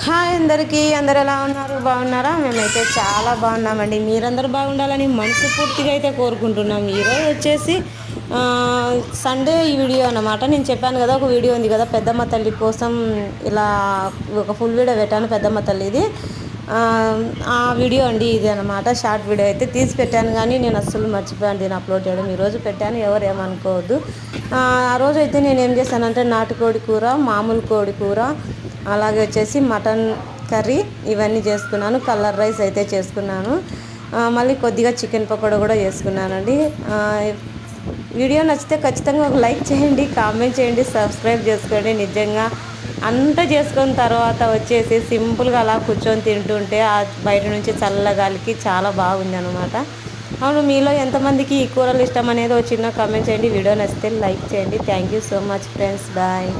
Hi అందరికీ, అందరు ఎలా ఉన్నారు? బాగున్నారా? మేమైతే చాలా బాగున్నామండి. మీరందరూ బాగుండాలని మనస్ఫూర్తిగా అయితే కోరుకుంటున్నాం. ఈరోజు వచ్చేసి సండే ఈ వీడియో అన్నమాట. నేను చెప్పాను కదా, ఒక వీడియో ఉంది కదా పెద్దమ్మ తల్లి కోసం, ఇలా ఒక ఫుల్ వీడియో పెట్టాను పెద్దమ్మ తల్లిది. ఆ వీడియో అండి ఇది అనమాట. షార్ట్ వీడియో అయితే తీసి పెట్టాను, కానీ నేను అస్సలు మర్చిపోయాను దీన్ని అప్లోడ్ చేయడం. ఈరోజు పెట్టాను, ఎవరు ఏమనుకోవద్దు. ఆ రోజు అయితే నేను ఏం చేశానంటే నాటుకోడి కూర, మామూలు కోడి కూర, అలాగే వచ్చేసి మటన్ కర్రీ ఇవన్నీ చేసుకున్నాను. కలర్ రైస్ అయితే చేసుకున్నాను. మళ్ళీ కొద్దిగా చికెన్ పకోడా కూడా చేసుకున్నానండి. వీడియో నచ్చితే ఖచ్చితంగా ఒక లైక్ చేయండి, కామెంట్ చేయండి, సబ్స్క్రైబ్ చేసుకోండి. నిజంగా అంతా చేసుకున్న తర్వాత వచ్చేసి సింపుల్గా అలా కూర్చొని తింటుంటే ఆ బయట నుంచి చల్లగాలికి చాలా బాగుంది అనమాట. అవును, మీలో ఎంతమందికి ఈ కూరలు ఇష్టం అనేది ఒక చిన్న కామెంట్ చేయండి. వీడియో నచ్చితే లైక్ చేయండి. Thank you so much friends, bye.